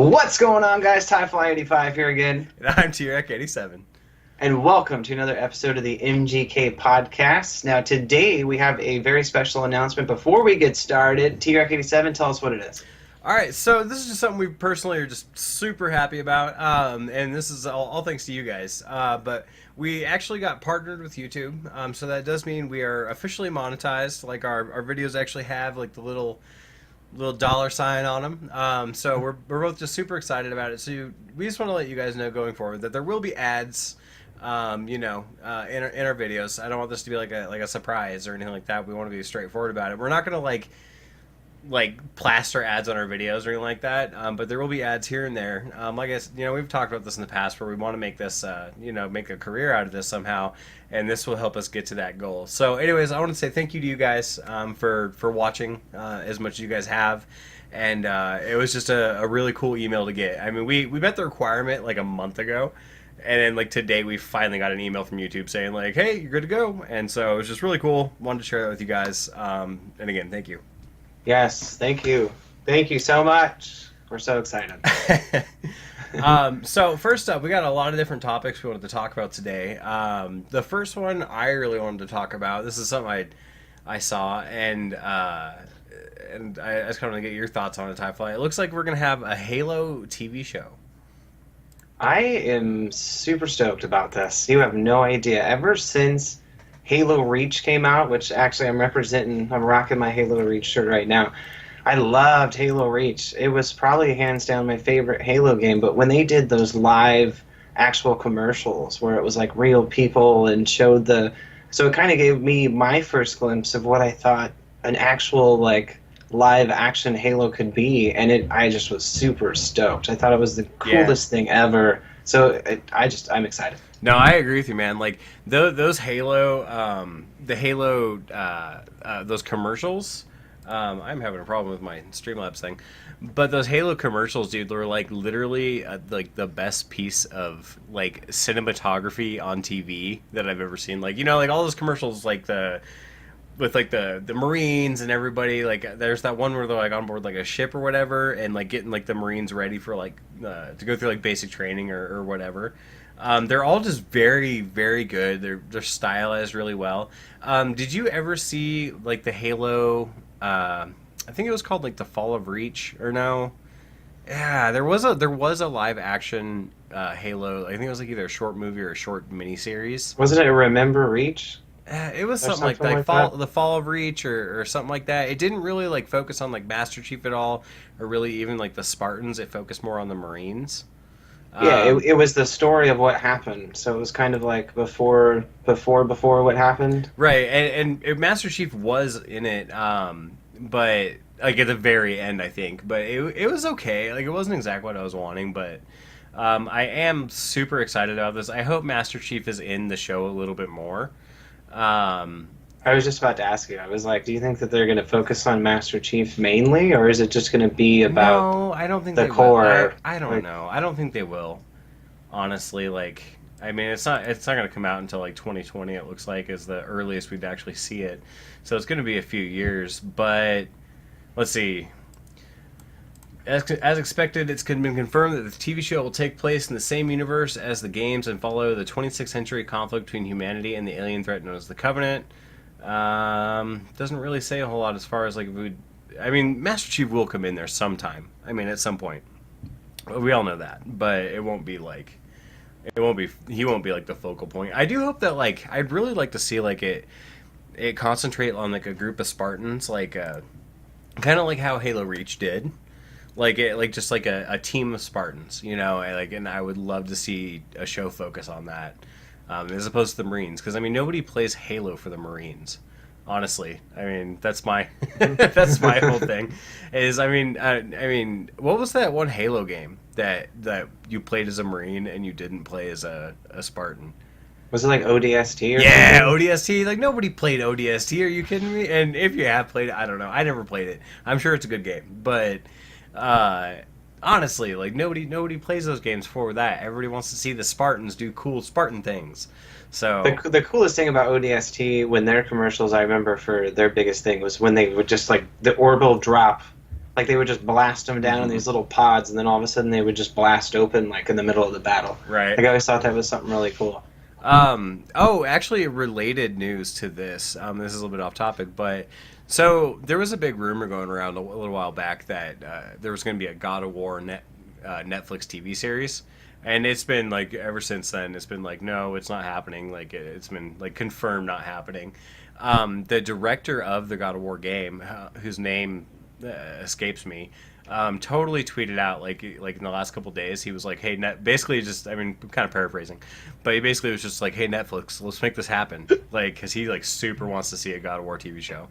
What's going on, guys? TieFly85 here again. And I'm T-Rec87. And welcome to another episode of the MGK Podcast. Now, today we have a very special announcement. Before we get started, T-Rec87, tell us what it is. All right, so this is just something we personally are just super happy about, and this is all thanks to you guys. But we actually got partnered with YouTube, so that does mean we are officially monetized. Like our videos actually have like the little dollar sign on them. So we're both just super excited about it. So we just want to let you guys know going forward that there will be ads, in our videos. I don't want this to be like a surprise or anything like that. We want to be straightforward about it. We're not gonna like plaster ads on our videos or anything like that, but there will be ads here and there. Like I said, we've talked about this in the past where we want to make this, make a career out of this somehow, and this will help us get to that goal. So anyways, I want to say thank you to you guys for watching as much as you guys have, and it was just a really cool email to get. I mean, we met the requirement like a month ago, and then like today we finally got an email from YouTube saying like, hey, you're good to go. And so it was just really cool. Wanted to share that with you guys, and again, thank you. Yes, thank you. Thank you so much. We're so excited. So first up, we got a lot of different topics we wanted to talk about today. The first one I really wanted to talk about, this is something I saw, and I just kind of want to get your thoughts on it, TieFly. It looks like we're going to have a Halo TV show. I am super stoked about this. You have no idea. Ever since Halo Reach came out, which actually I'm rocking my Halo Reach shirt right now. I loved Halo Reach. It was probably hands down my favorite Halo game, but when they did those live actual commercials where it was like real people and showed so it kind of gave me my first glimpse of what I thought an actual like live action Halo could be, and I just was super stoked. I thought it was the coolest thing ever. So I'm excited. No, I agree with you, man. Like those Halo, those commercials. I'm having a problem with my Streamlabs thing, but those Halo commercials, dude, were like literally like the best piece of like cinematography on TV that I've ever seen. Like like all those commercials, like with like the Marines and everybody. Like there's that one where they're like on board like a ship or whatever, and like getting like the Marines ready for like to go through like basic training or whatever. They're all just very, very good. They're stylized really well. Did you ever see like the Halo? I think it was called like the Fall of Reach, or no? Yeah, there was a live action Halo. I think it was like either a short movie or a short miniseries. Wasn't it Remember Reach? It was something like that. The Fall of Reach or something like that. It didn't really like focus on like Master Chief at all, or really even like the Spartans. It focused more on the Marines. Yeah, it was the story of what happened. So it was kind of like before what happened. Right, and Master Chief was in it, but like at the very end, I think. But it was okay. Like it wasn't exactly what I was wanting, but I am super excited about this. I hope Master Chief is in the show a little bit more. I was just about to ask you. I was like, do you think that they're going to focus on Master Chief mainly, or is it just going to be about No, I don't think the they core? Will. I don't know. I don't think they will. Honestly, like, I mean, it's not going to come out until like 2020. It looks like is the earliest we'd actually see it. So it's going to be a few years. But let's see. As expected, it's been confirmed that the TV show will take place in the same universe as the games and follow the 26th century conflict between humanity and the alien threat known as the Covenant. Doesn't really say a whole lot as far as like Master Chief will come in there sometime. I mean, at some point. We all know that, but he won't be like the focal point. I do hope that like I'd really like to see like it concentrate on like a group of Spartans, like kind of like how Halo Reach did. Like just like a team of Spartans, and I would love to see a show focus on that. As opposed to the Marines, because I mean nobody plays Halo for the Marines, honestly. I mean that's my that's my whole thing. I mean what was that one Halo game that you played as a Marine and you didn't play as a Spartan? Was it like ODST or yeah, something? ODST. Like nobody played ODST. Are you kidding me? And if you have played it, I don't know. I never played it. I'm sure it's a good game, but honestly, like nobody plays those games for that. Everybody wants to see the Spartans do cool Spartan things. So the coolest thing about ODST when their commercials, I remember for their biggest thing was when they would just like the orbital drop Like they would just blast them down in these little pods, and then all of a sudden they would just blast open like in the middle of the battle. Right. Like I always thought that was something really cool. Actually, related news to this. This is a little bit off topic, but so there was a big rumor going around a little while back that there was going to be a God of War Netflix TV series, and it's been like ever since then. It's been like, no, it's not happening. Like it's been like confirmed not happening. The director of the God of War game, whose name escapes me, totally tweeted out like in the last couple of days. He was like, "Hey, basically just, I mean, I'm kind of paraphrasing, but he basically was just like, "Hey, Netflix, let's make this happen," like because he like super wants to see a God of War TV show.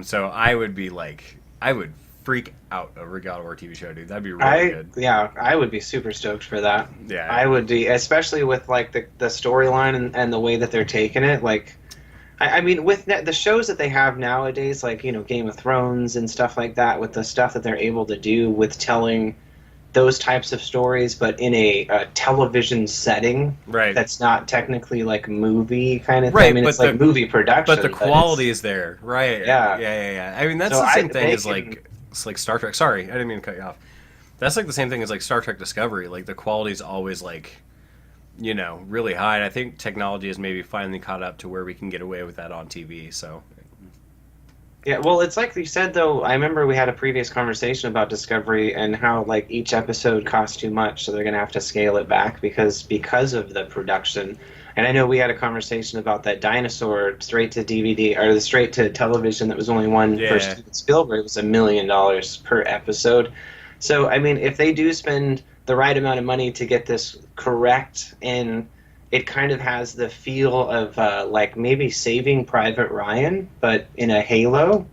So I would be like, I would freak out over a God of War TV show, dude. That'd be really good. Yeah, I would be super stoked for that. Yeah, I would be, especially with like the storyline and the way that they're taking it. Like, I mean, with the shows that they have nowadays, like, you know, Game of Thrones and stuff like that, with the stuff that they're able to do with telling those types of stories, but in a television setting, right? That's not technically like movie kind of thing. Right, I mean, but it's like movie production, but the quality is there, right? Yeah. I mean, that's So the same thing as like it's like Star Trek. Sorry, I didn't mean to cut you off. That's like the same thing as like Star Trek Discovery. Like the quality is always like, you know, really high. And I think technology has maybe finally caught up to where we can get away with that on TV. So, yeah, well, it's like you said, though. I remember we had a previous conversation about Discovery and how like each episode costs too much, so they're gonna have to scale it back because of the production. And I know we had a conversation about that dinosaur straight to DVD or the straight to television that was only one for Steven Spielberg. It was $1 million per episode. So I mean, if they do spend the right amount of money to get this correct, and it kind of has the feel of like maybe Saving Private Ryan, but in a Halo,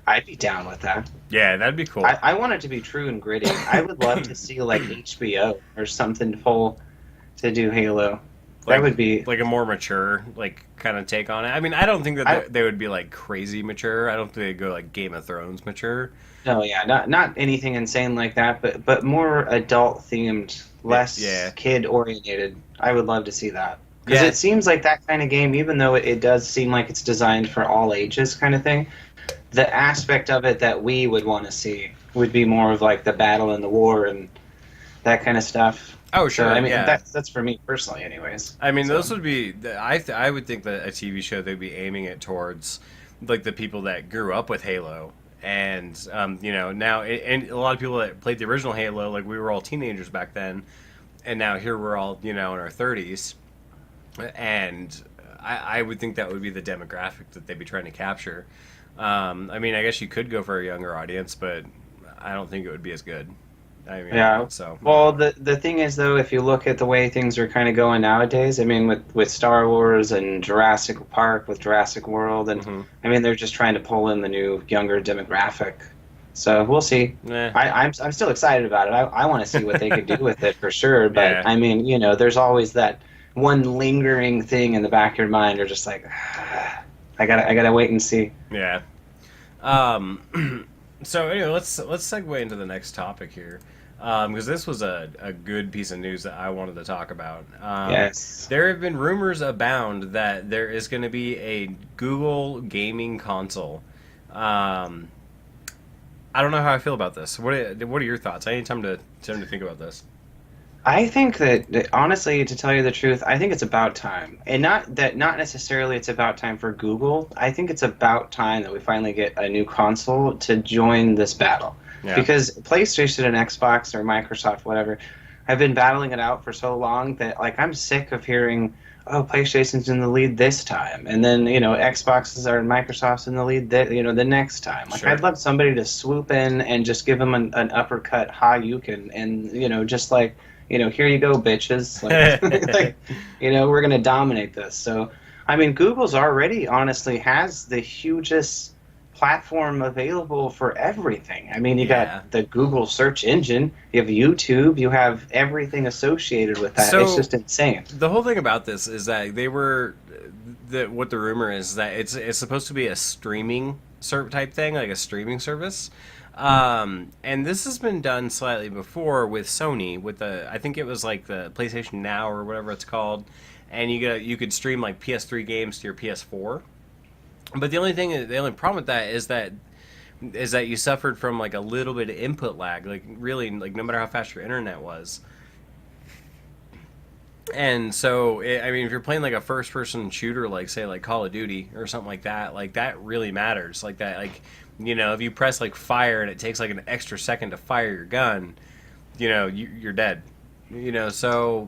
I'd be down with that. Yeah, that'd be cool. I want it to be true and gritty. I would love to see like HBO or something full to do Halo. Like, that would be like a more mature, like kind of take on it. I mean, I don't think that they would be like crazy mature. I don't think they'd go like Game of Thrones mature. No, yeah, not anything insane like that, but more adult themed, less kid oriented. I would love to see that because it seems like that kind of game, even though it does seem like it's designed for all ages, kind of thing. The aspect of it that we would want to see would be more of like the battle and the war and that kind of stuff. Oh, sure. So, I mean, that's for me personally, anyways. I mean, those would be. I would think that a TV show they'd be aiming it towards, like the people that grew up with Halo, and you know, now and a lot of people that played the original Halo, like we were all teenagers back then, and now here we're all, you know, in our 30s, and I would think that would be the demographic that they'd be trying to capture. I mean, I guess you could go for a younger audience, but I don't think it would be as good. I mean, yeah. So well, the thing is though, if you look at the way things are kind of going nowadays, I mean, with Star Wars and Jurassic Park, with Jurassic World, and I mean, they're just trying to pull in the new younger demographic. So we'll see. I'm still excited about it. I want to see what they could do with it for sure. But I mean, you know, there's always that one lingering thing in the back of your mind. You're just like, I gotta wait and see. Yeah. So anyway, let's segue into the next topic here, because this was a good piece of news that I wanted to talk about. Yes. There have been rumors abound that there is going to be a Google gaming console. I don't know how I feel about this. What are your thoughts? I need time to think about this. I think that honestly, to tell you the truth, I think it's about time, and not necessarily it's about time for Google. I think it's about time that we finally get a new console to join this battle, because PlayStation and Xbox or Microsoft, whatever, have been battling it out for so long that like I'm sick of hearing, oh, PlayStation's in the lead this time, and then you know Xbox's or Microsoft's in the lead the next time. Like I'd love somebody to swoop in and just give them an uppercut, Hadouken, and you know just like. You know, here you go, bitches. Like, like, you know, we're going to dominate this. So, I mean, Google's already, honestly, has the hugest platform available for everything. I mean, you got the Google search engine, you have YouTube, you have everything associated with that. So, it's just insane. The whole thing about this is that what the rumor is that it's supposed to be a streaming type thing, like a streaming service. And this has been done slightly before with Sony, with I think it was like the PlayStation Now or whatever it's called, and you could stream like PS3 games to your PS4. But the only problem with that is that is that you suffered from like a little bit of input lag, like really, like no matter how fast your internet was. And so, I mean, if you're playing like a first-person shooter, like say like Call of Duty or something like that really matters. Like that, like if you press like fire and it takes like an extra second to fire your gun, you're dead. So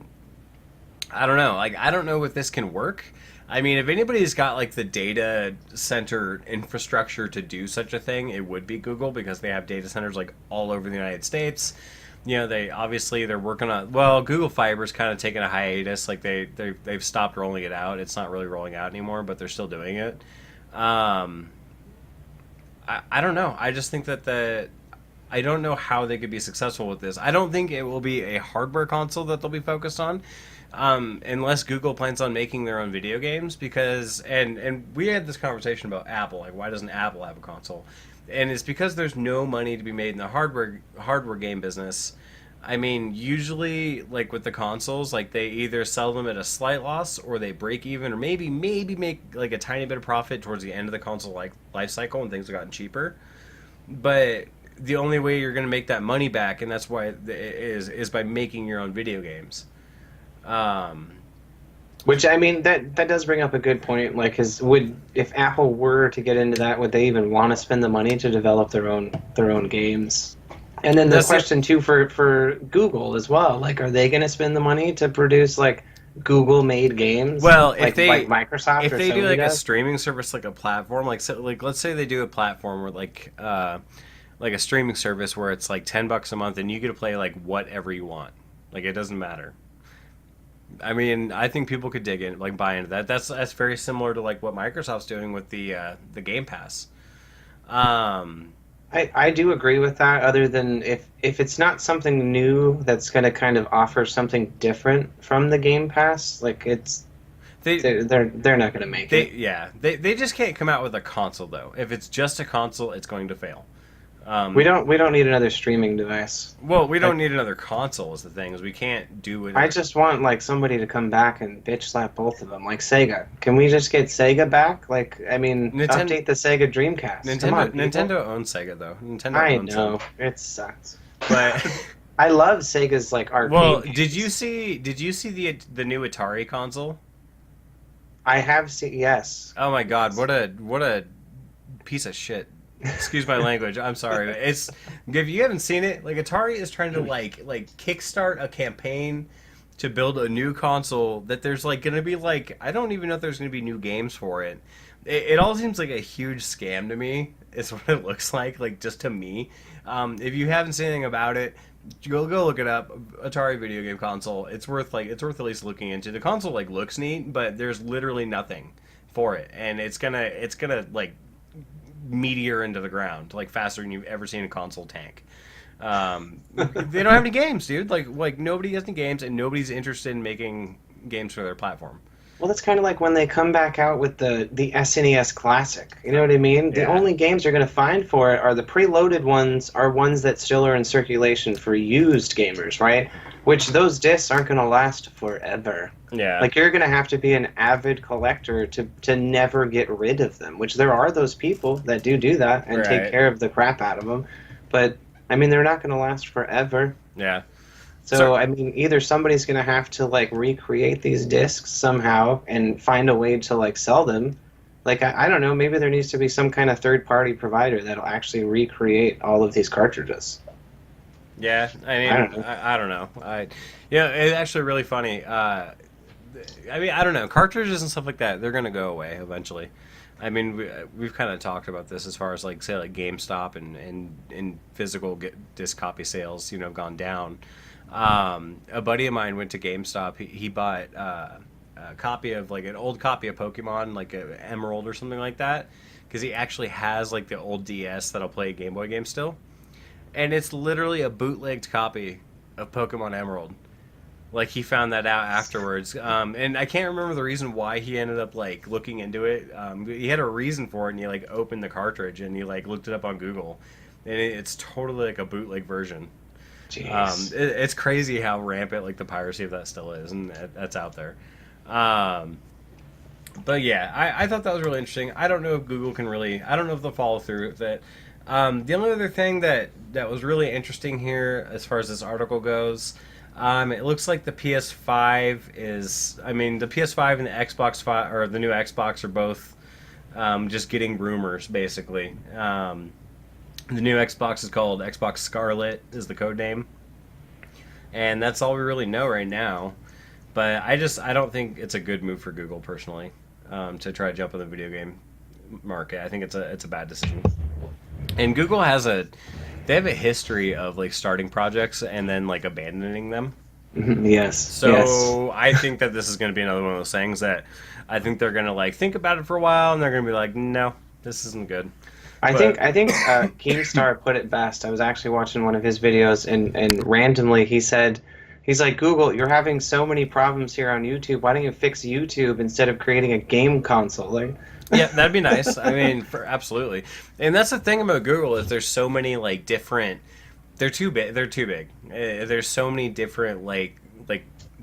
I don't know. Like I don't know if this can work. I mean, if anybody's got like the data center infrastructure to do such a thing, it would be Google because they have data centers like all over the United States. They're working on, well, Google Fiber's kind of taking a hiatus. Like they've stopped rolling it out. It's not really rolling out anymore, but they're still doing it. I don't know. I just think that I don't know how they could be successful with this. I don't think it will be a hardware console that they'll be focused on, unless Google plans on making their own video games. Because and we had this conversation about Apple. Like, why doesn't Apple have a console? And it's because there's no money to be made in the hardware game business. I mean, usually, like with the consoles, like they either sell them at a slight loss, or they break even, or maybe make like a tiny bit of profit towards the end of the console life cycle when things have gotten cheaper. But the only way you're going to make that money back, and that's why it is by making your own video games. Which, I mean, that does bring up a good point. Like, if Apple were to get into that, would they even want to spend the money to develop their own games? And then the question too for Google as well. Like, are they going to spend the money to produce like Google-made games? Well, like Microsoft, if or they Sony do like does? a streaming service, like a platform, like let's say they do a platform where like a streaming service where it's like $10 a month and you get to play like whatever you want. Like it doesn't matter. I mean, I think people could dig in, like buy into that. That's very similar to like what Microsoft's doing with the Game Pass. I do agree with that. Other than if it's not something new that's going to kind of offer something different from the Game Pass, like they're not going to make it. Yeah, they just can't come out with a console though. If it's just a console, it's going to fail. We don't need another streaming device. Well, we don't need another console. Is the thing is we can't do it. I just want like somebody to come back and bitch slap both of them, like Sega. Can we just get Sega back? Like, I mean, update the Sega Dreamcast. Nintendo owns Sega though. I know it sucks, but I love Sega's like arcade. Well, games. did you see the new Atari console? I have seen. Yes. Oh my God! What a piece of shit. Excuse my language. I'm sorry. It's if you haven't seen it, like Atari is trying to like kickstart a campaign to build a new console that there's like going to be like I don't even know if there's going to be new games for it. It all seems like a huge scam to me. Is what it looks like just to me. If you haven't seen anything about it, go look it up. Atari video game console. It's worth at least looking into. The console like looks neat, but there's literally nothing for it, and it's gonna like meteor into the ground like faster than you've ever seen a console tank. They don't have any games, dude. Like nobody has any games, and nobody's interested in making games for their platform. Well, that's kind of like when they come back out with the SNES Classic. You know what I mean? The only games you're going to find for it are the preloaded ones, are ones that still are in circulation for used gamers, right? Which those discs aren't going to last forever. Yeah. Like, you're going to have to be an avid collector to never get rid of them, which there are those people that do that and take care of the crap out of them. But, I mean, they're not going to last forever. Yeah. So, I mean, either somebody's going to have to, like, recreate these discs somehow and find a way to, like, sell them. Like, I don't know, maybe there needs to be some kind of third-party provider that'll actually recreate all of these cartridges. Yeah, I mean, I don't know. It's actually really funny. I mean, I don't know. Cartridges and stuff like that, they're going to go away eventually. I mean, we've kind of talked about this as far as, like, say, like GameStop and physical disc copy sales, have gone down. A buddy of mine went to GameStop. He bought a copy of like an old copy of Pokemon, like an Emerald or something like that, because he actually has like the old DS that'll play Game Boy games still, and it's literally a bootlegged copy of Pokemon Emerald. Like he found that out afterwards, and I can't remember the reason why he ended up like looking into it. He had a reason for it, and he like opened the cartridge and he like looked it up on Google, and it's totally like a bootleg version. It's crazy how rampant like the piracy of that still is, and that's out there. But yeah, I thought that was really interesting. I don't know if Google can really. I don't know if they'll follow through with it. The only other thing that was really interesting here, as far as this article goes, it looks like the PS5 is. I mean, the PS5 and the Xbox 5 or the new Xbox are both just getting rumors, basically. The new Xbox is called Xbox Scarlet, is the code name, and that's all we really know right now. But I don't think it's a good move for Google personally, to try to jump in the video game market. I think it's a bad decision. And Google they have a history of like starting projects and then like abandoning them. Yes. So Yes. I think that this is going to be another one of those things that I think they're going to like think about it for a while and they're going to be like, no, this isn't good. I think Keemstar put it best. I was actually watching one of his videos, and randomly he said, he's like, Google, you're having so many problems here on YouTube. Why don't you fix YouTube instead of creating a game console? Like, Yeah, that'd be nice. I mean, absolutely. And that's the thing about Google is there's so many like different. They're too big. They're too big. There's so many different like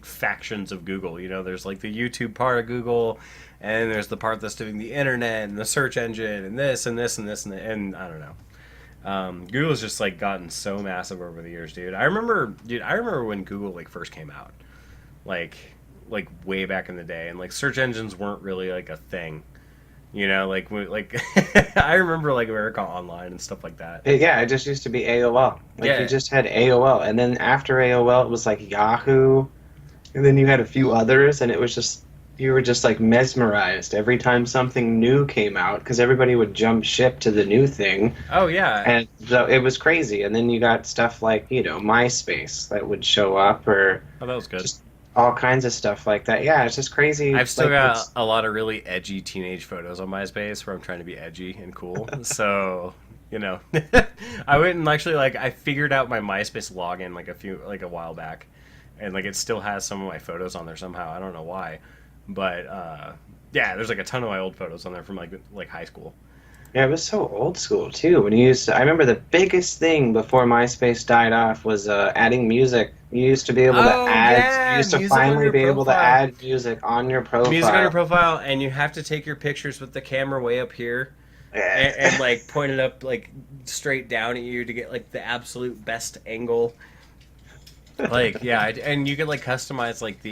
factions of Google. You know, there's like the YouTube part of Google, and there's the part that's doing the internet and the search engine and this and this and this and I don't know. Google's just like gotten so massive over the years, dude. I remember when Google like first came out, like way back in the day, and like search engines weren't really like a thing. You know, like I remember like America Online and stuff like that. yeah, it just used to be AOL. Like Yeah. you just had AOL, and then after AOL, it was like Yahoo, and then you had a few others, and it was just you were just like mesmerized every time something new came out because everybody would jump ship to the new thing, Oh yeah. and so it was crazy. And then you got stuff like MySpace that would show up, or Oh, that was good. just all kinds of stuff like that. Yeah, it's just crazy. I've still like, got it's- a lot of really edgy teenage photos on MySpace where I'm trying to be edgy and cool. So, I went and actually like I figured out my MySpace login like a while back, and like it still has some of my photos on there somehow. I don't know why, but yeah, there's like a ton of my old photos on there from like high school. Yeah, it was so old school too. When you used to, I remember the biggest thing before MySpace died off was adding music. You used to be able to Oh, add. yeah, You used to music on finally your be able to profile. add music on your profile. Music on your profile, and you have to take your pictures with the camera way up here. And like point it up like straight down at you to get like the absolute best angle. Like yeah, and you could like customize like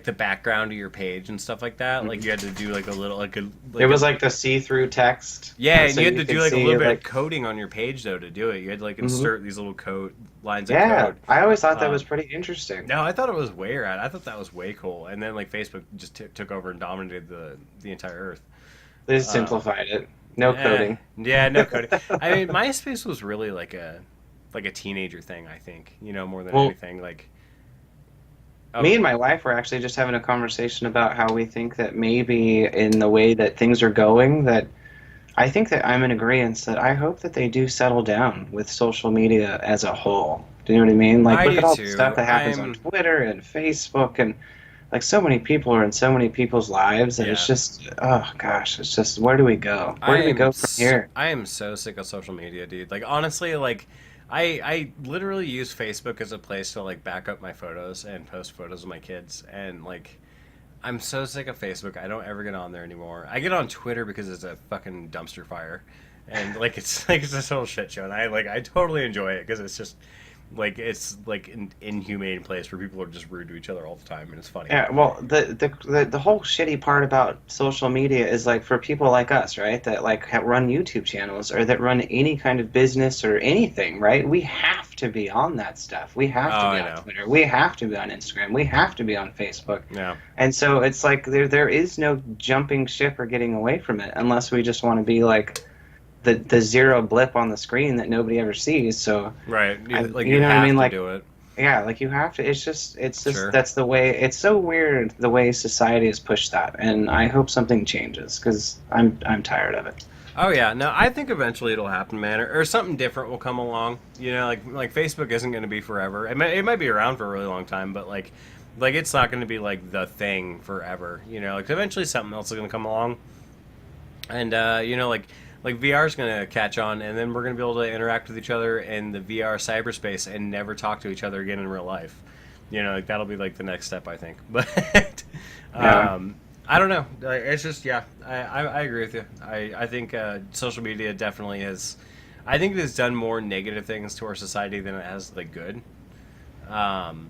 the background of your page and stuff like that. Like you had to do like a little It was like the see-through text. yeah, and so you had to could do like a see, little bit like- of coding on your page though to do it. You had to like insert these little code lines of Yeah, code. I always thought that Um, was pretty interesting. No, I thought it was way rad. I thought that was way cool. And then like Facebook just took over and dominated the entire earth. They just simplified it. No coding. Yeah, no coding. I mean, MySpace was really like a teenager thing. I think more than Well, anything. Like, oh, Me and my wife were actually just having a conversation about how we think that maybe in the way that things are going, that I think that I'm in agreement that I hope that they do settle down with social media as a whole. Do you know what I mean? Like, I look do at all too. the stuff that happens on Twitter and Facebook, and like so many people are in so many people's lives, and it's Yeah. just, oh gosh, it's just where do we go? Where do we go from here? I am so sick of social media, dude. Like, honestly, like, I literally use Facebook as a place to like back up my photos and post photos of my kids, and like, I'm so sick of Facebook. I don't ever get on there anymore. I get on Twitter because it's a fucking dumpster fire, and like it's a total shit show, and I totally enjoy it because it's like an inhumane place where people are just rude to each other all the time, and it's funny. Yeah, well, the whole shitty part about social media is like for people like us, right? That like run YouTube channels or that run any kind of business or anything, right? We have to be on that stuff. We have to Oh, be I on know. Twitter. We have to be on Instagram. We have to be on Facebook. Yeah. And so it's like there is no jumping ship or getting away from it unless we just want to be like the zero blip on the screen that nobody ever sees. So Right. Like you you know what I have mean? to Like, do it. yeah, like you have to. It's just Sure. that's the way. It's so weird the way society has pushed that, and I hope something changes because I'm tired of it. Oh yeah, no, I think eventually it'll happen, man, or something different will come along. Like Facebook isn't going to be forever. It might be around for a really long time, but like it's not going to be like the thing forever. Like eventually something else is going to come along, and like VR is going to catch on, and then we're going to be able to interact with each other in the VR cyberspace and never talk to each other again in real life. Like that'll be like the next step, I think. But Yeah. I don't know. It's just I agree with you. I think social media definitely I think it has done more negative things to our society than it has like good. Um,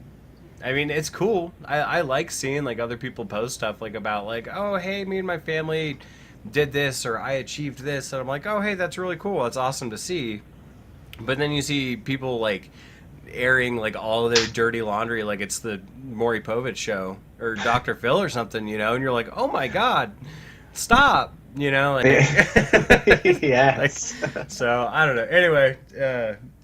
I mean, it's cool. I like seeing like other people post stuff like about like, oh hey, me and my family did this or I achieved this, and I'm like, oh hey, that's really cool. It's awesome to see. But then you see people like airing like all of their dirty laundry like it's the Maury Povich show or Dr. Phil or something, you know, and you're like, oh my god, stop, you know, like, Yes. like so I don't know. Anyway,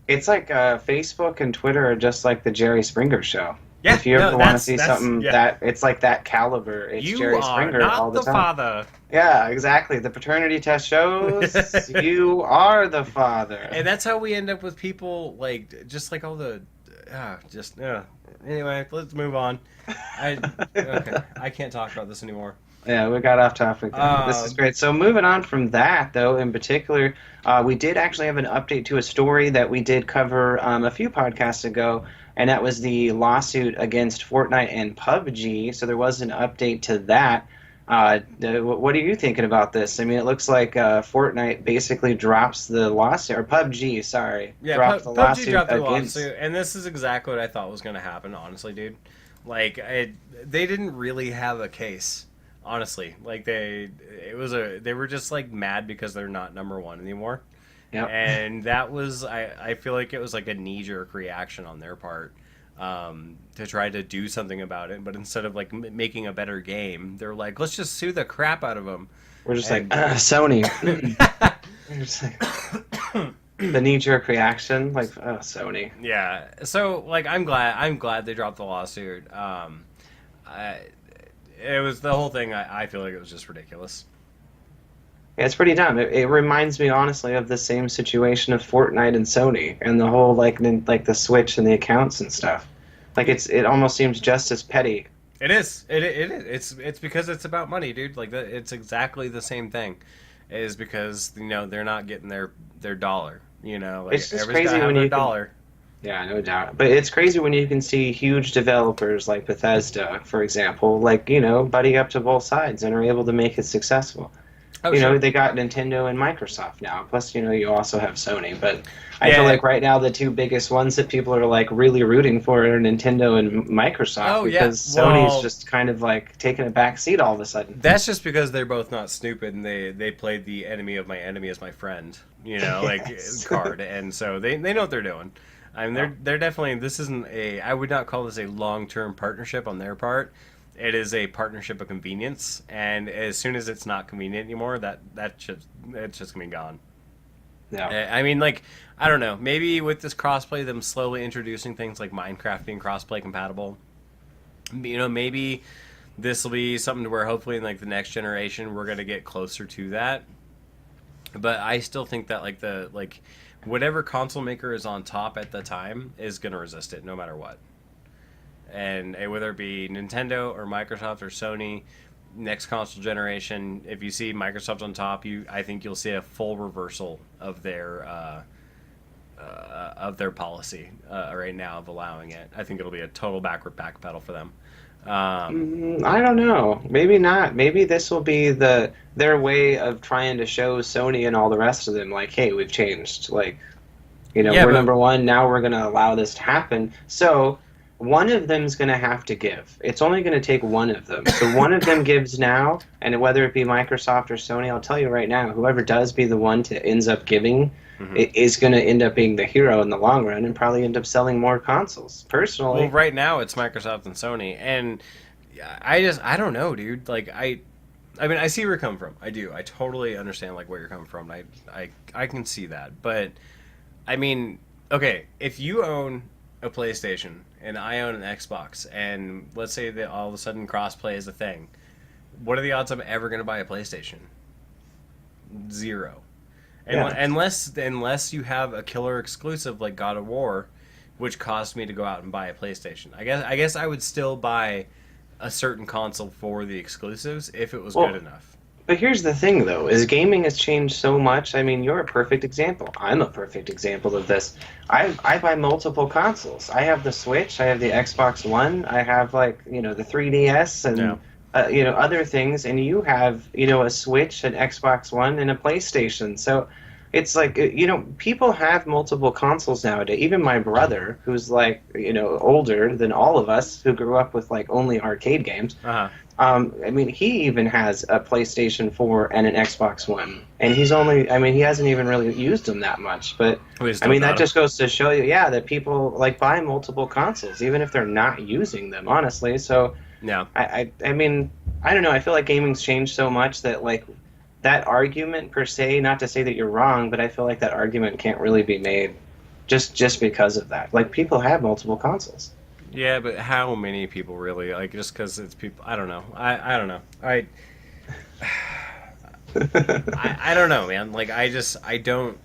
It's like Facebook and Twitter are just like the Jerry Springer show. yeah, If you no, ever want to see that's something yeah. that it's like that caliber, it's You Jerry are Springer not all the the time. father. Yeah, exactly. The paternity test shows you are the father. And that's how we end up with people like just like all the anyway, let's move on. I can't talk about this anymore. Yeah, we got off topic there. This is great. So moving on from that, though, in particular, we did actually have an update to a story that we did cover a few podcasts ago, and that was the lawsuit against Fortnite and PUBG. So there was an update to that. What are you thinking about this? I mean, it looks like Fortnite basically drops the lawsuit, or PUBG, sorry, dropped the PUBG lawsuit dropped the against. lawsuit, and this is exactly what I thought was going to happen. Honestly, dude, like they didn't really have a case. Honestly, like they were just like mad because they're not number one anymore. Yep. And that was I feel like it was like a knee-jerk reaction on their part. To try to do something about it, but instead of like making a better game, they're like, let's just sue the crap out of them. We're just like Sony. We're just like, the knee-jerk reaction, like Sony. Yeah. So like, I'm glad they dropped the lawsuit. It was the whole thing. I feel like it was just ridiculous. Yeah, it's pretty dumb. It reminds me honestly of the same situation of Fortnite and Sony and the whole like the Switch and the accounts and stuff. Like it almost seems just as petty. It is. It is. It's because it's about money, dude. Like it's exactly the same thing. It is because they're not getting their dollar. Like It's just crazy when you dollar. Yeah, no doubt. But it's crazy when you can see huge developers like Bethesda, for example, like buddy up to both sides and are able to make it successful. Oh, sure. They got Nintendo and Microsoft now. Plus, you also have Sony. But I feel like right now the two biggest ones that people are like really rooting for are Nintendo and Microsoft because Sony's just kind of like taking a back seat all of a sudden. That's just because they're both not stupid and they played the enemy of my enemy as my friend, card, and so they know what they're doing. I mean, they're definitely. This isn't I would not call this a long-term partnership on their part. It is a partnership of convenience, and as soon as it's not convenient anymore, it's just gonna be gone. Yeah. I mean, like, I don't know. Maybe with this crossplay, them slowly introducing things like Minecraft being crossplay compatible. Maybe this will be something to where hopefully in like the next generation we're gonna get closer to that. But I still think that whatever console maker is on top at the time is gonna resist it no matter what. And whether it be Nintendo or Microsoft or Sony, next console generation, if you see Microsoft on top, I think you'll see a full reversal of their policy right now of allowing it. I think it'll be a total backward backpedal for them. I don't know. Maybe not. Maybe this will be their way of trying to show Sony and all the rest of them, like, hey, we've changed. Like, we're number one. Now we're going to allow this to happen. So one of them is going to have to give. It's only going to take one of them. So one of them gives now, and whether it be Microsoft or Sony, I'll tell you right now, whoever does be the one to ends up giving it is going to end up being the hero in the long run and probably end up selling more consoles. Personally, well, right now it's Microsoft and Sony, and I don't know, dude. Like I mean, I see where you're coming from. I do. I totally understand like where you're coming from. I can see that, but I mean, okay, if you own a PlayStation and I own an Xbox, and let's say that all of a sudden crossplay is a thing, what are the odds I'm ever going to buy a PlayStation? 0. Unless you have a killer exclusive like God of War, which caused me to go out and buy a PlayStation. I guess I would still buy a certain console for the exclusives if it was good enough. But here's the thing, though, is gaming has changed so much. I mean, you're a perfect example. I'm a perfect example of this. I buy multiple consoles. I have the Switch. I have the Xbox One. I have, the 3DS and, other things. And you have, a Switch, an Xbox One, and a PlayStation. So it's like, people have multiple consoles nowadays. Even my brother, who's like, older than all of us, who grew up with like only arcade games. Uh-huh. I mean, he even has a PlayStation 4 and an Xbox One, and he hasn't even really used them that much. But I mean, that just goes to show you, yeah, that people like buy multiple consoles, even if they're not using them, honestly. So, Yeah. I mean, I don't know. I feel like gaming's changed so much that like that argument per se, not to say that you're wrong, but I feel like that argument can't really be made just because of that. Like people have multiple consoles. Yeah, but how many people really? Like, just because it's people, I don't know. I don't know. I don't know, man. Like, I don't.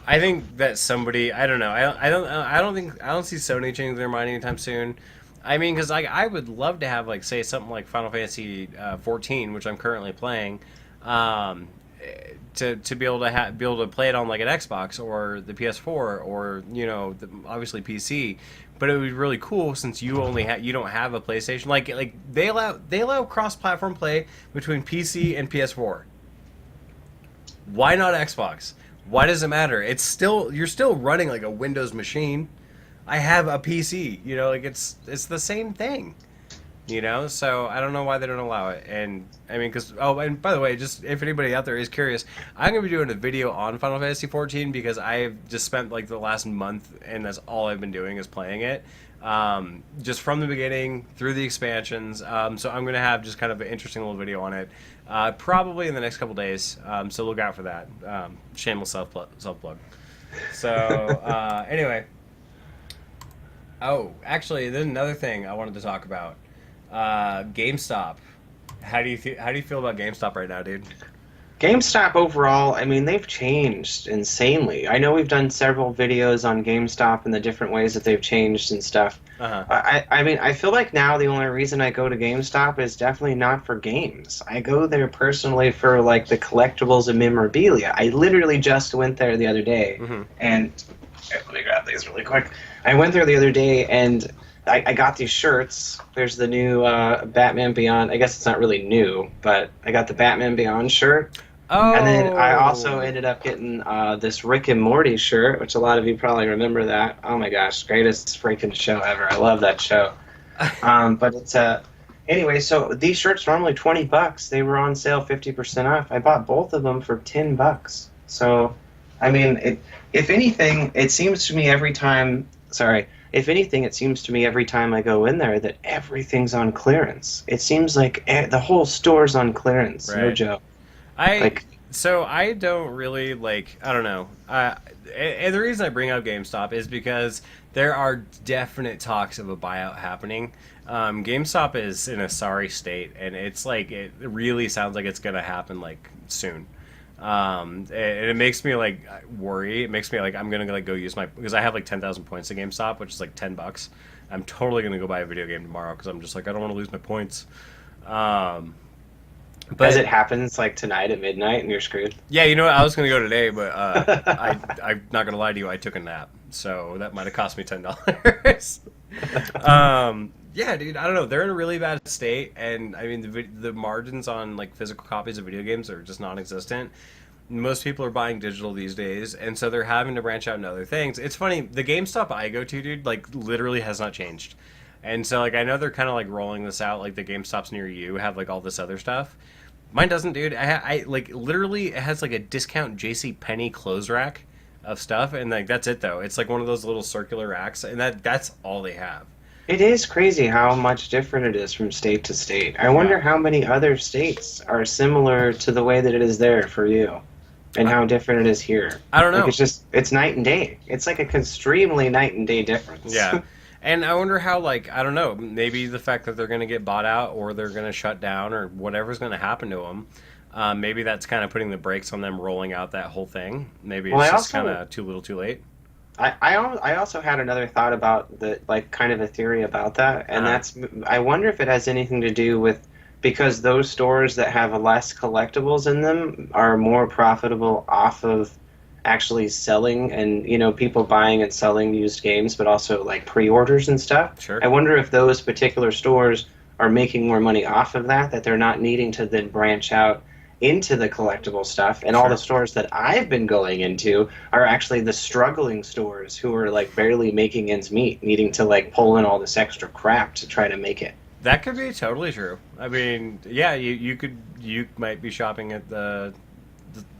I think that somebody, I don't know. I don't see Sony changing their mind anytime soon. I mean, because I would love to have like say something like Final Fantasy 14, which I'm currently playing, um, to be able to be able to play it on like an Xbox or the PS4 or obviously PC. But it would be really cool since you don't have a PlayStation. Like they allow cross-platform play between PC and PS4. Why not Xbox? Why does it matter? You're still running like a Windows machine. I have a PC. Like it's the same thing. So I don't know why they don't allow it. And I mean, and by the way, just if anybody out there is curious, I'm gonna be doing a video on Final Fantasy 14 because I've just spent like the last month, and that's all I've been doing is playing it, just from the beginning through the expansions. So I'm gonna have just kind of an interesting little video on it, probably in the next couple days. So look out for that. Shameless self plug. So anyway. Oh, actually, there's another thing I wanted to talk about. GameStop. How do you feel about GameStop right now, dude? GameStop overall, I mean, they've changed insanely. I know we've done several videos on GameStop and the different ways that they've changed and stuff. Uh-huh. I mean, I feel like now the only reason I go to GameStop is definitely not for games. I go there personally for like the collectibles and memorabilia. I literally just went there the other day, and let me grab these really quick. I went there the other day and I got these shirts. There's the new Batman Beyond. I guess it's not really new, but I got the Batman Beyond shirt. Oh. And then I also ended up getting this Rick and Morty shirt, which a lot of you probably remember that. Oh my gosh, greatest freaking show ever. I love that show. But it's anyway, so these shirts normally $20. They were on sale 50% off. I bought both of them for $10. So, I mean, if anything, it seems to me every time. If anything, it seems to me every time I go in there that everything's on clearance. It seems like the whole store's on clearance. Right. No joke. So I don't really I don't know. And the reason I bring up GameStop is because there are definite talks of a buyout happening. GameStop is in a sorry state, and it's like it really sounds like it's gonna happen like soon. And it makes me like worry. It makes me like I'm gonna like go use because I have like 10,000 points at GameStop, which is like $10. I'm totally gonna go buy a video game tomorrow because I'm just like I don't want to lose my points. But as it happens like tonight at midnight and you're screwed. Yeah, you know what? I was gonna go today, but I'm not gonna lie to you. I took a nap, so that might have cost me $10. Yeah, dude, I don't know. They're in a really bad state, and I mean the margins on like physical copies of video games are just non-existent. Most people are buying digital these days, and so they're having to branch out into other things. It's funny, the GameStop I go to, dude, like literally has not changed. And so like I know they're kind of like rolling this out, like the GameStops near you have like all this other stuff. Mine doesn't, dude. I like literally it has like a discount JCPenney clothes rack of stuff, and like that's it though. It's like one of those little circular racks, and that's all they have. It is crazy how much different it is from state to state. I wonder how many other states are similar to the way that it is there for you, and how different it is here. I don't know. Like it's night and day. It's like a extremely night and day difference. Yeah. And I wonder how, like, I don't know, maybe the fact that they're going to get bought out or they're going to shut down or whatever's going to happen to them, maybe that's kind of putting the brakes on them rolling out that whole thing. Maybe it's just kind of too little too late. I also had another thought about kind of a theory about that, and that's, I wonder if it has anything to do with, because those stores that have less collectibles in them are more profitable off of actually selling and, people buying and selling used games, but also like pre-orders and stuff. Sure. I wonder if those particular stores are making more money off of that they're not needing to then branch out into the collectible stuff, and all the stores that I've been going into are actually the struggling stores who are like barely making ends meet, needing to like pull in all this extra crap to try to make it. That could be totally true. I mean, yeah, you might be shopping at the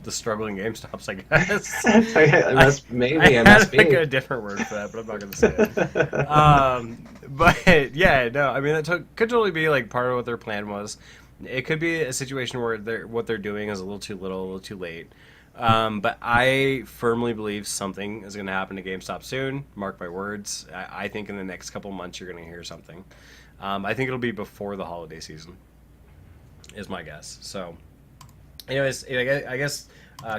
struggling GameStops, I guess. It must be. I a different word for that, but I'm not going to say it. But yeah, no, I mean that could totally be like part of what their plan was. It could be a situation where what they're doing is a little too little, a little too late. But I firmly believe something is going to happen to GameStop soon. Mark my words. I think in the next couple months you're going to hear something. I think it'll be before the holiday season, is my guess. So, anyways, I guess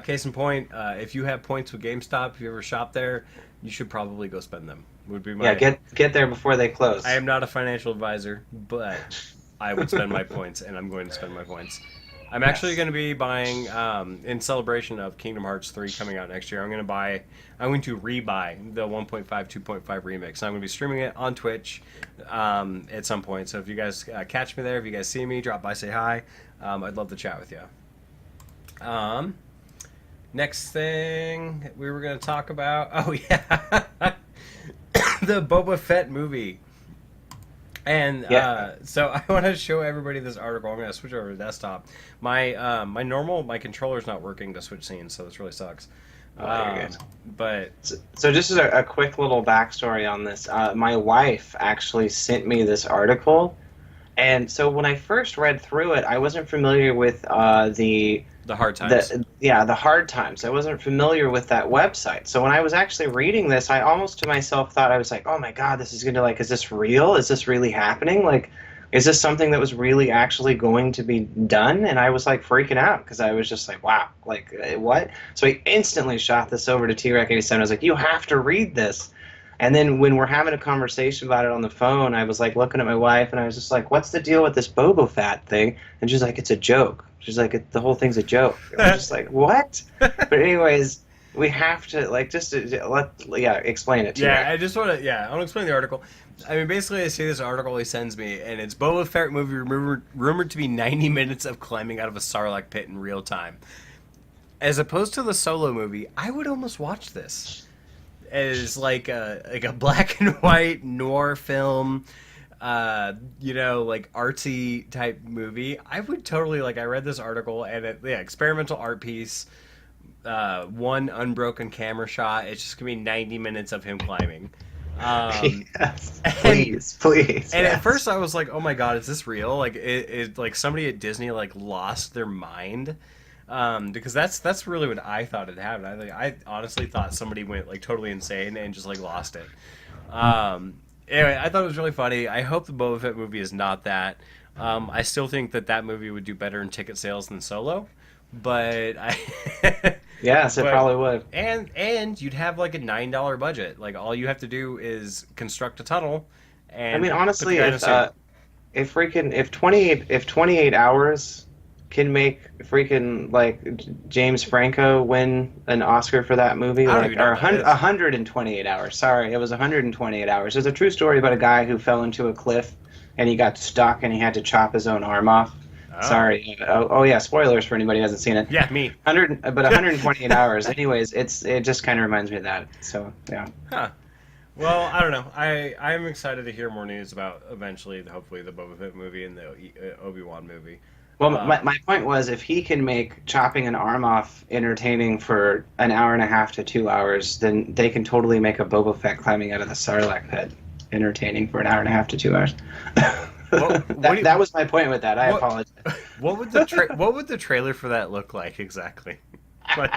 case in point, if you have points with GameStop, if you ever shop there, you should probably go spend them. Would be my get there before they close. I am not a financial advisor, but I would spend my points, and I'm going to spend my points. I'm actually going to be buying, in celebration of Kingdom Hearts 3 coming out next year, I'm going to rebuy the 1.5, 2.5 remix. I'm going to be streaming it on Twitch at some point. So if you guys catch me there, if you guys see me, drop by, say hi. I'd love to chat with you. Next thing we were going to talk about, oh yeah, the Boba Fett movie. And so I want to show everybody this article. I'm going to switch over to desktop. My controller's not working to switch scenes, so this really sucks. But so just as a quick little backstory on this, my wife actually sent me this article, and so when I first read through it, I wasn't familiar with the hard times. The hard times. I wasn't familiar with that website. So when I was actually reading this, I almost to myself thought, I was like, oh my God, this is going to is this real? Is this really happening? Like, is this something that was really actually going to be done? And I was like freaking out because I was just like, wow, like what? So I instantly shot this over to T-Rec 87. I was like, you have to read this. And then when we're having a conversation about it on the phone, I was like looking at my wife and I was just like, what's the deal with this Boba Fett thing? And she's like, it's a joke. She's like, the whole thing's a joke. And I'm just like, what? But anyways, we have to explain it to you. Yeah, I want to explain the article. I mean, basically, I see this article he sends me, and it's Boba Fett movie rumored to be 90 minutes of climbing out of a Sarlacc pit in real time. As opposed to the Solo movie, I would almost watch this as like a black and white noir film. Like artsy type movie. I would totally I read this article and experimental art piece, one unbroken camera shot. It's just gonna be 90 minutes of him climbing. Yes, please. And at first I was like, oh my God, is this real? Like it like somebody at Disney lost their mind. Because that's really what I thought had happened. I honestly thought somebody went totally insane and just lost it. Anyway, I thought it was really funny. I hope the Boba Fett movie is not that. I still think that movie would do better in ticket sales than Solo, but yes, it probably would. And you'd have a $9 budget. All you have to do is construct a tunnel. And I mean, honestly, if 28 hours can make freaking James Franco win an Oscar for that movie, or 128 hours. Sorry, it was 128 hours. There's a true story about a guy who fell into a cliff and he got stuck and he had to chop his own arm off. Oh. Sorry. Oh yeah, spoilers for anybody who hasn't seen it. Yeah, me. 128 hours. Anyways, it just kind of reminds me of that. So yeah. Huh. Well, I don't know. I'm excited to hear more news about hopefully the Boba Fett movie and the Obi-Wan movie. Well, my point was, if he can make chopping an arm off entertaining for an hour and a half to 2 hours, then they can totally make a Boba Fett climbing out of the Sarlacc pit entertaining for an hour and a half to 2 hours. That was my point with that. I apologize. What would the trailer for that look like exactly? What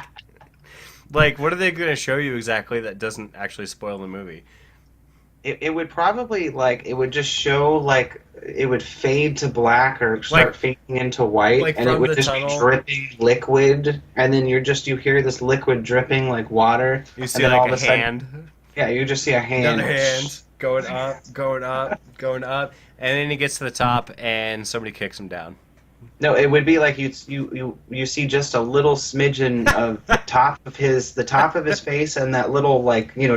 are they going to show you exactly that doesn't actually spoil the movie? It would probably it would just show it would fade to black or start fading into white, and it would just be dripping liquid, and then you hear this liquid dripping like water. You see all of a hand. Sudden, yeah, you just see a hand. Another hand going up, and then he gets to the top, and somebody kicks him down. No, it would be you see just a little smidgen of the top of his face and that little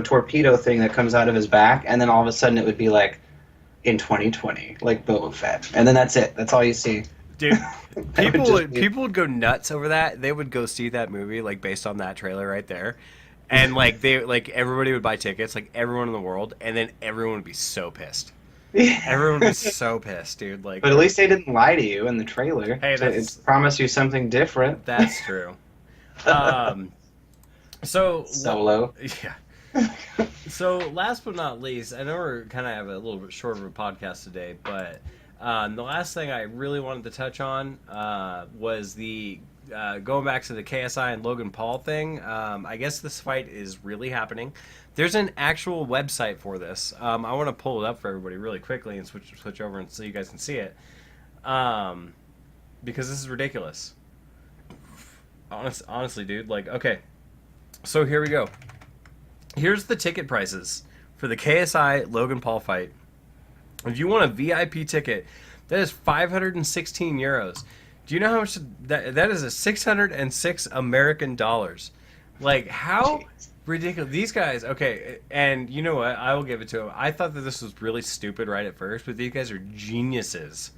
torpedo thing that comes out of his back, and then all of a sudden it would be in 2020 Boba Fett, and then that's it. That's all you see. Dude, It would just be- people would go nuts over that. They would go see that movie like based on that trailer right there. And like everybody would buy tickets, like everyone in the world, and then everyone would be so pissed. Everyone would be so pissed, dude. Like, But at least they didn't lie to you in the trailer. Hey, It promised you something different. that's true. So Solo. Yeah. So last but not least, I know we're kind of have a little bit shorter of a podcast today, but the last thing I really wanted to touch on was the going back to the KSI and Logan Paul thing. I guess this fight is really happening. There's an actual website for this. I want to pull it up for everybody really quickly and switch over and so you guys can see it. Because this is ridiculous. Honestly, dude. Like, okay. So here we go. Here's the ticket prices for the KSI Logan Paul fight. If you want a VIP ticket, that is 516 euros. Do you know how much that is? A 606 American dollars. Like, how ridiculous. These guys, okay, and you know what? I will give it to them. I thought that this was really stupid right at first, but these guys are geniuses.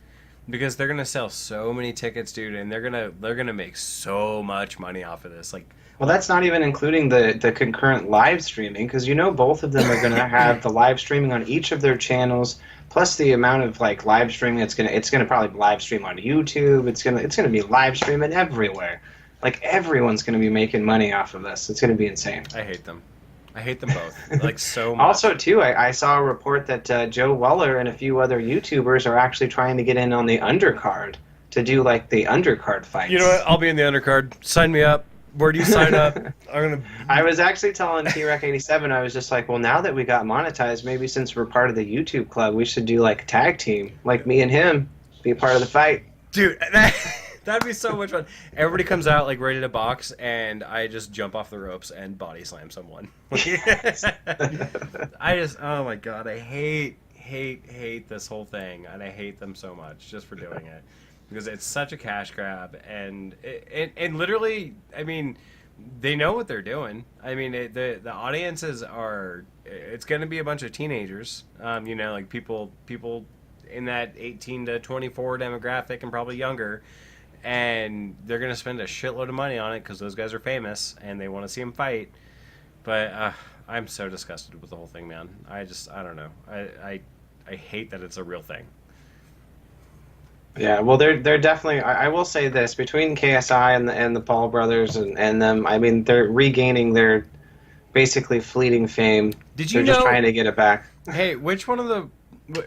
Because they're gonna sell so many tickets, dude, and they're gonna make so much money off of this. Like, Well, that's not even including the concurrent live streaming, because you know both of them are going to have the live streaming on each of their channels, plus the amount of like live streaming it's gonna probably live stream on YouTube. It's gonna be live streaming everywhere. Like everyone's gonna be making money off of this. It's gonna be insane. I hate them. I hate them both. Like so much. Also, too, I saw a report that Joe Weller and a few other YouTubers are actually trying to get in on the undercard to do like the undercard fights. You know what? I'll be in the undercard. Sign me up. Where do you sign up? I was actually telling T-Rec87, I was just like, well, now that we got monetized, maybe since we're part of the YouTube club, we should do like a tag team, like me and him, be a part of the fight. Dude, that'd be so much fun. Everybody comes out like ready to box, and I just jump off the ropes and body slam someone. Oh my god, I hate this whole thing, and I hate them so much just for doing it. Because it's such a cash grab, and and literally, I mean, they know what they're doing. I mean, the audiences are. It's going to be a bunch of teenagers, you know, like people in that 18 to 24 demographic and probably younger, and they're going to spend a shitload of money on it because those guys are famous and they want to see them fight. But I'm so disgusted with the whole thing, man. I don't know. I hate that it's a real thing. Yeah, well, they're definitely. I will say this: between KSI and the Paul brothers and them, I mean, they're regaining their basically fleeting fame. Did you They're just trying to get it back. Hey, which one of the?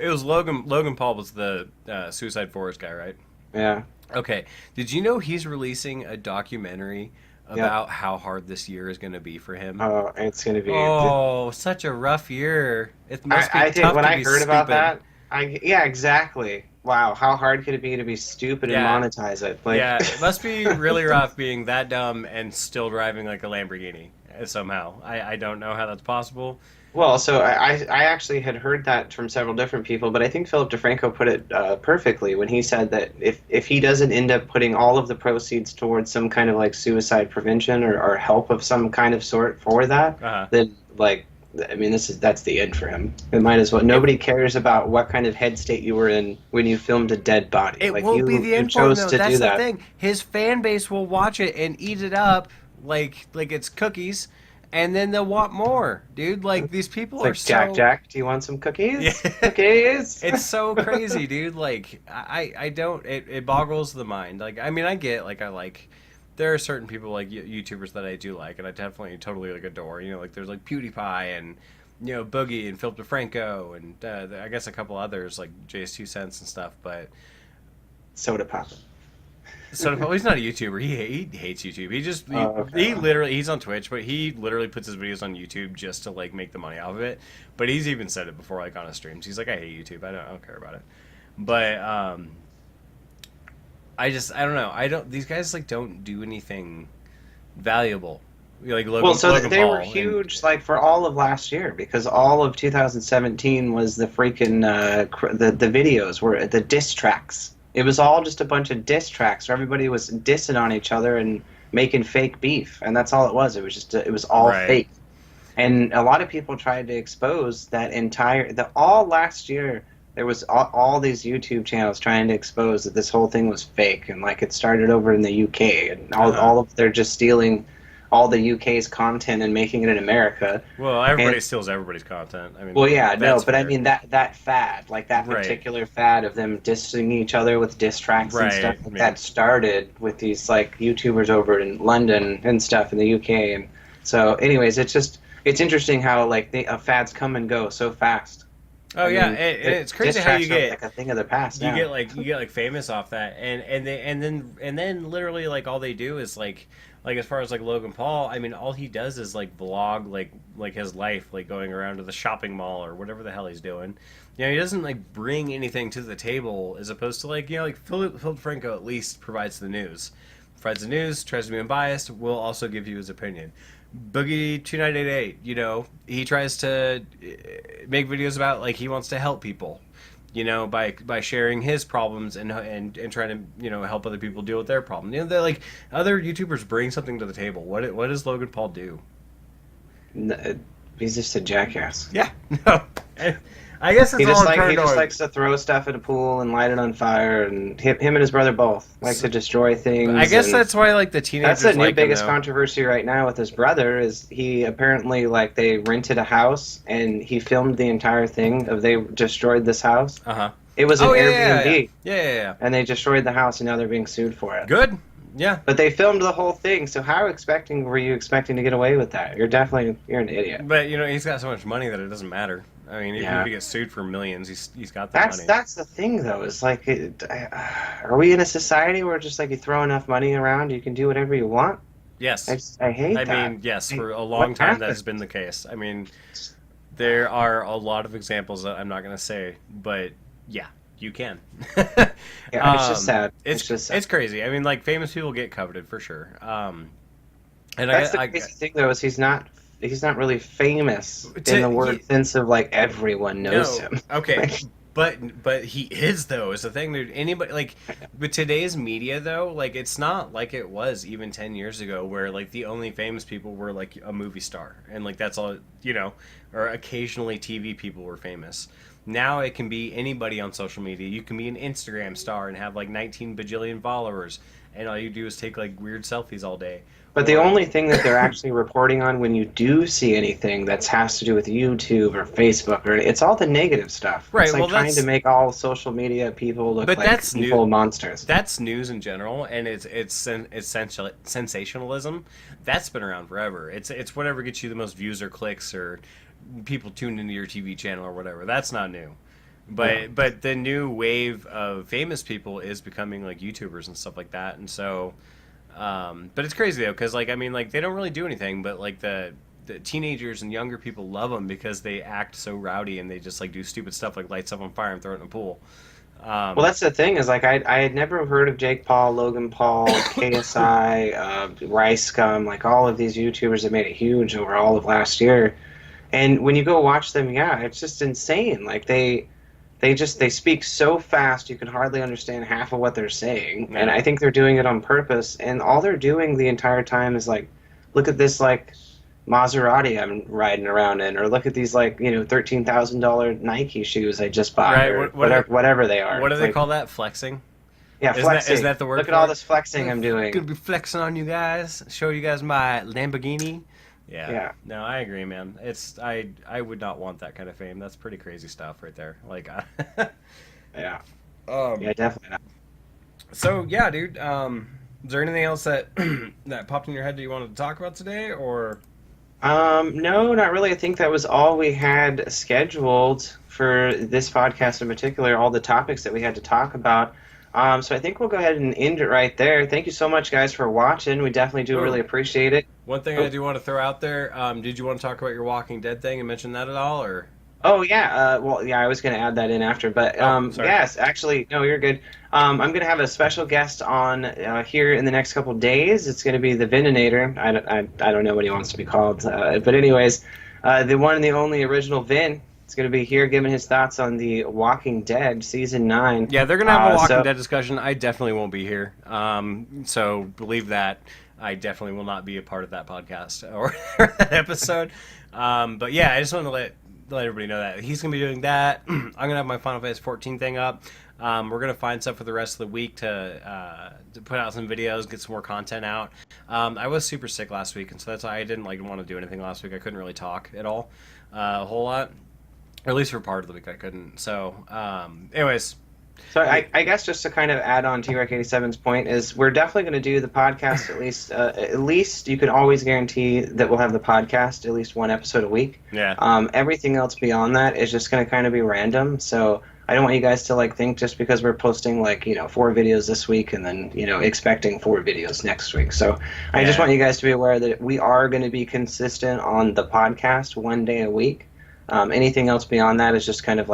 It was Logan. Logan Paul was the Suicide Forest guy, right? Yeah. Okay. Did you know he's releasing a documentary about how hard this year is going to be for him? Oh, it's going to be. Oh, such a rough year. It must be I tough think when to I be heard about stupid. that, yeah, exactly. Wow, how hard could it be to be stupid and monetize it? Like, yeah, it must be really rough being that dumb and still driving like a Lamborghini somehow. I don't know how that's possible. Well, so I actually had heard that from several different people, but I think Philip DeFranco put it perfectly when he said that if he doesn't end up putting all of the proceeds towards some kind of like suicide prevention or help of some kind of sort for that, then like, I mean, that's the end for him. It might as well. Nobody cares about what kind of head state you were in when you filmed a dead body. It like, won't be the end for him, though. to That's do the that. thing. His fan base will watch it and eat it up like it's cookies, and then they'll want more, dude. Like, these people are so... Jack, do you want some cookies? Yeah. Cookies? It's so crazy, dude. Like, I don't... It boggles the mind. Like, I mean, I get, like, there are certain people, like, YouTubers that I do like, and I definitely totally, like, adore. You know, like, there's, like, PewDiePie and... You know, Boogie and Philip DeFranco and I guess a couple others like Jay's 2 Cents and stuff, but Soda Pop. Soda Pop, he's not a YouTuber. He hates YouTube. He literally, he's on Twitch, but he literally puts his videos on YouTube just to like make the money off of it. But he's even said it before, like on his streams. He's like, I hate YouTube. I don't care about it. But I don't know. These guys like don't do anything valuable. Like Logan, well, so Logan they Paul were huge, like for all of last year, because all of 2017 was the freaking the videos were the diss tracks. It was all just a bunch of diss tracks where everybody was dissing on each other and making fake beef, and that's all it was. It was just it was all fake, and a lot of people tried to expose that all last year there was all these YouTube channels trying to expose that this whole thing was fake, and like it started over in the UK, and all of they're just stealing all the UK's content and making it in America. Well, everybody steals everybody's content. I mean, well, yeah, no, but fair. I mean that fad, like that particular fad of them dissing each other with diss tracks and stuff, that started with these like YouTubers over in London and stuff in the UK, and so, anyways, it's interesting how like fads come and go so fast. Oh yeah, it's crazy how you get like a thing of the past. You get like famous off that, and then literally like all they do is like as far as like Logan Paul, I mean, all he does is like vlog like his life, like going around to the shopping mall or whatever the hell he's doing. You know, he doesn't like bring anything to the table, as opposed to like, you know, like Philip Franco at least provides the news. Provides the news, tries to be unbiased, will also give you his opinion. Boogie 2988, you know, he tries to make videos about like he wants to help people, you know, by sharing his problems and trying to, you know, help other people deal with their problem. You know, they're like, other YouTubers bring something to the table. What does Logan Paul do? He's just a jackass. Yeah, no. I guess it's he just likes to throw stuff in a pool and light it on fire, and him and his brother both like to destroy things. I guess that's why like the teenagers. That's the new biggest controversy right now with his brother is he apparently like they rented a house and he filmed the entire thing of they destroyed this house. It was an Airbnb. Yeah. And they destroyed the house and now they're being sued for it. Good. Yeah. But they filmed the whole thing, so how were you expecting to get away with that? You're an idiot. But you know, he's got so much money that it doesn't matter. I mean, even if he gets sued for millions, he's got the money. That's the thing, though. Is like, are we in a society where just like you throw enough money around, you can do whatever you want? Yes. I hate that. I mean, yes, for a long time that has been the case. I mean, there are a lot of examples that I'm not going to say, but yeah, you can. Yeah, it's just sad. It's just sad. It's crazy. I mean, like, famous people get coveted for sure. And that's the crazy thing, though, is he's not really famous in the word sense of like everyone knows him. Okay, but he is though. Is the thing, dude. Anybody like with today's media though, like it's not like it was even 10 years ago, where like the only famous people were like a movie star and like that's all, you know, or occasionally TV people were famous. Now it can be anybody on social media. You can be an Instagram star and have like 19 bajillion followers, and all you do is take like weird selfies all day. But the only thing that they're actually reporting on when you do see anything that has to do with YouTube or Facebook, or it's all the negative stuff. Right. It's like trying to make all social media people look like evil monsters. That's news in general, and it's sensationalism. That's been around forever. It's whatever gets you the most views or clicks or people tuned into your TV channel or whatever. That's not new. But the new wave of famous people is becoming like YouTubers and stuff like that, and so. But it's crazy though, because like I mean, like they don't really do anything, but like the teenagers and younger people love them because they act so rowdy and they just like do stupid stuff like light stuff on fire and throw it in a pool. Well, that's the thing is like I had never heard of Jake Paul, Logan Paul, KSI, Rice Scum, like all of these YouTubers that made it huge over all of last year. And when you go watch them, yeah, it's just insane. Like they speak so fast you can hardly understand half of what they're saying, and I think they're doing it on purpose. And all they're doing the entire time is like, look at this like Maserati I'm riding around in, or look at these like $13,000 Nike shoes I just bought, right? Or whatever they are. What do they call that? Flexing. Yeah, flexing. Is that the word? Look at all this flexing I'm doing. Gonna be flexing on you guys. Show you guys my Lamborghini. Yeah. No, I agree, man. I would not want that kind of fame. That's pretty crazy stuff right there. Like, yeah. Yeah, definitely not. So yeah, dude. Is there anything else that that popped in your head that you wanted to talk about today, or? No, not really. I think that was all we had scheduled for this podcast in particular. All the topics that we had to talk about. So I think we'll go ahead and end it right there. Thank you so much, guys, for watching. We definitely do really appreciate it. One thing I do want to throw out there, did you want to talk about your Walking Dead thing and mention that at all, or? Oh, yeah. Well, yeah, I was going to add that in after. But, yes, actually, no, you're good. I'm going to have a special guest on here in the next couple of days. It's going to be the Veninator. I don't know what he wants to be called. But anyways, the one and the only original Vin. It's going to be here giving his thoughts on the Walking Dead Season 9. Yeah, they're going to have a Walking Dead discussion. I definitely won't be here. So believe that. I definitely will not be a part of that podcast or that episode. But yeah, I just want to let let everybody know that he's gonna be doing that. I'm gonna have my Final Fantasy 14 thing up. We're gonna find stuff for the rest of the week to put out some videos, get some more content out. I was super sick last week, and so that's why I didn't want to do anything last week. I couldn't really talk at all, a whole lot, or at least for part of the week I couldn't. So, anyways. So I guess just to kind of add on to T-Rex 87's point is we're definitely going to do the podcast at least. At least you can always guarantee that we'll have the podcast at least one episode a week. Yeah. Everything else beyond that is just going to kind of be random. So I don't want you guys to think just because we're posting 4 videos this week and then expecting 4 videos next week. So I just want you guys to be aware that we are going to be consistent on the podcast 1 day a week. Anything else beyond that is just kind of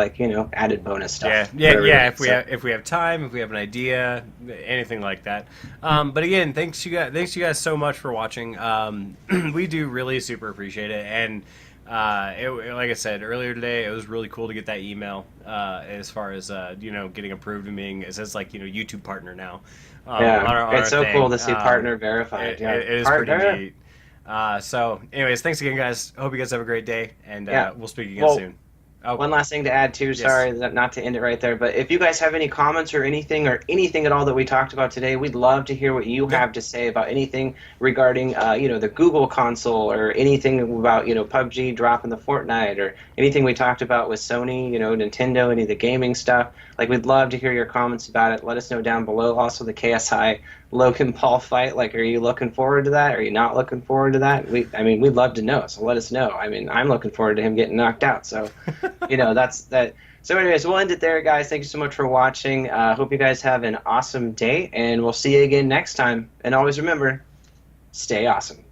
added bonus stuff. Yeah. If we have time, if we have an idea, anything like that. But again, thanks you guys so much for watching. We do really super appreciate it. And like I said earlier today, it was really cool to get that email as far as getting approved and being, it says YouTube partner now. It's so cool to see partner verified. It is partner. pretty neat. So anyways, thanks again, guys. I hope you guys have a great day, and we'll speak again soon. Oh. One last thing to add too, sorry not to end it right there, but if you guys have any comments or anything at all that we talked about today, we'd love to hear what you have to say about anything regarding the Google console, or anything about PUBG dropping the Fortnite, or anything we talked about with Sony, Nintendo, any of the gaming stuff. We'd love to hear your comments about it. Let us know down below. Also the KSI Logan Paul fight, are you looking forward to that? Are you not looking forward to that? We'd love to know, so let us know. I'm looking forward to him getting knocked out, so that's that. So anyways, we'll end it there, guys. Thank you so much for watching. Hope you guys have an awesome day, and we'll see you again next time. And always remember, stay awesome.